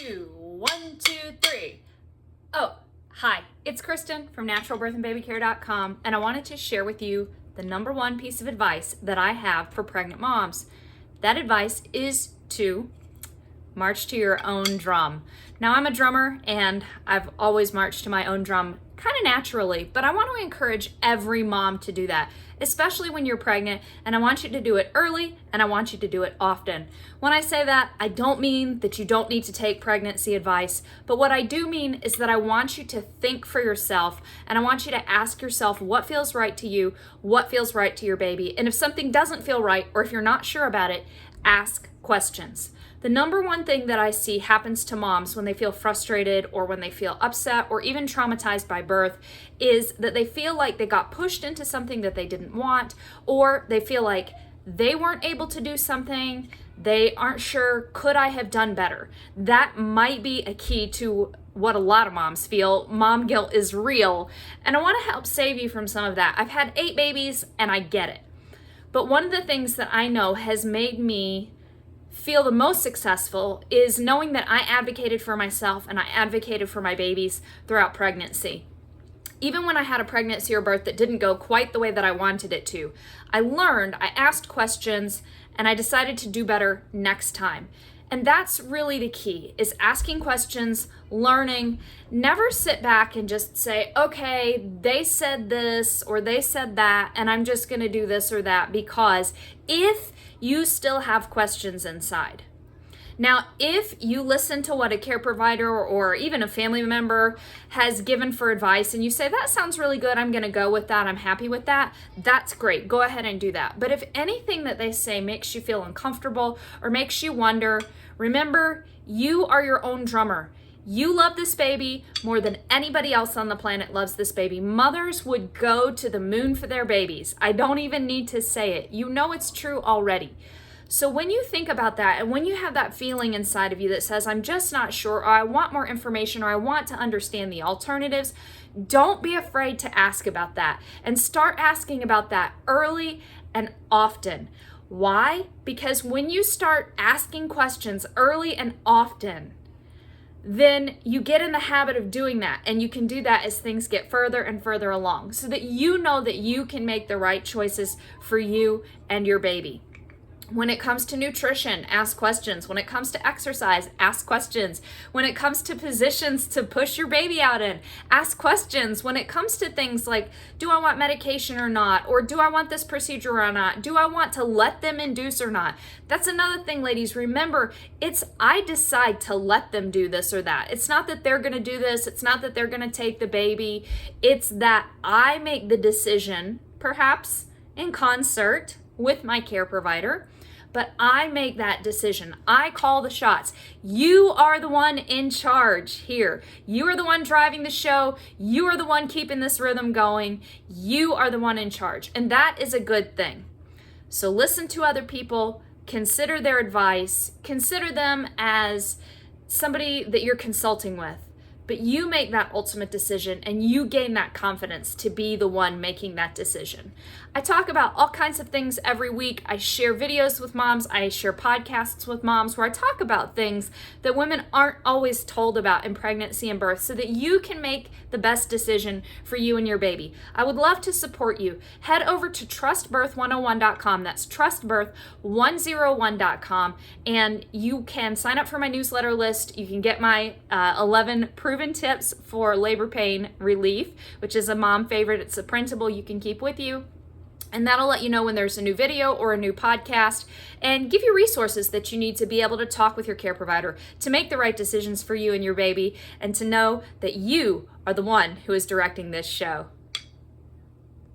2. 1, 2, 3. Oh, hi, it's Kristen from naturalbirthandbabycare.com, and I wanted to share with you the number one piece of advice that I have for pregnant moms. That advice is to march to your own drum. Now, I'm a drummer, and I've always marched to my own drum kind of naturally, but I want to encourage every mom to do that, especially when you're pregnant, and I want you to do it early, and I want you to do it often. When I say that, I don't mean that you don't need to take pregnancy advice, but what I do mean is that I want you to think for yourself, and I want you to ask yourself what feels right to you, what feels right to your baby, and if something doesn't feel right, or if you're not sure about it, ask questions. The number one thing that I see happens to moms when they feel frustrated or when they feel upset or even traumatized by birth is that they feel like they got pushed into something that they didn't want, or they feel like they weren't able to do something, they aren't sure, could I have done better? That might be a key to what a lot of moms feel. Mom guilt is real, and I want to help save you from some of that. I've had 8 babies and I get it. But one of the things that I know has made me feel the most successful is knowing that I advocated for myself and I advocated for my babies throughout pregnancy. Even when I had a pregnancy or birth that didn't go quite the way that I wanted it to, I learned, I asked questions, and I decided to do better next time. And that's really the key, is asking questions, learning. Never sit back and just say, okay, they said this or they said that, and I'm just gonna do this or that, because if you still have questions inside. Now, if you listen to what a care provider or even a family member has given for advice and you say, that sounds really good, I'm gonna go with that, I'm happy with that, that's great, go ahead and do that. But if anything that they say makes you feel uncomfortable or makes you wonder, remember, you are your own drummer. You love this baby more than anybody else on the planet loves this baby. Mothers would go to the moon for their babies. I don't even need to say it. You know it's true already. So when you think about that, and when you have that feeling inside of you that says, I'm just not sure, or I want more information, or I want to understand the alternatives, don't be afraid to ask about that. And start asking about that early and often. Why? Because when you start asking questions early and often, then you get in the habit of doing that, and you can do that as things get further and further along, so that you know that you can make the right choices for you and your baby. When it comes to nutrition, ask questions. When it comes to exercise, ask questions. When it comes to positions to push your baby out in, ask questions. When it comes to things like, do I want medication or not? Or do I want this procedure or not? Do I want to let them induce or not? That's another thing, ladies. Remember, it's I decide to let them do this or that. It's not that they're going to do this. It's not that they're going to take the baby. It's that I make the decision, perhaps in concert with my care provider, but I make that decision. I call the shots. You are the one in charge here. You are the one driving the show. You are the one keeping this rhythm going. You are the one in charge. And that is a good thing. So listen to other people. Consider their advice. Consider them as somebody that you're consulting with. But you make that ultimate decision, and you gain that confidence to be the one making that decision. I talk about all kinds of things every week. I share videos with moms. I share podcasts with moms where I talk about things that women aren't always told about in pregnancy and birth, so that you can make the best decision for you and your baby. I would love to support you. Head over to trustbirth101.com. That's trustbirth101.com, and you can sign up for my newsletter list. You can get my 11 proven tips for labor pain relief, which is a mom favorite. It's a printable you can keep with you. And that'll let you know when there's a new video or a new podcast, and give you resources that you need to be able to talk with your care provider to make the right decisions for you and your baby, and to know that you are the one who is directing this show.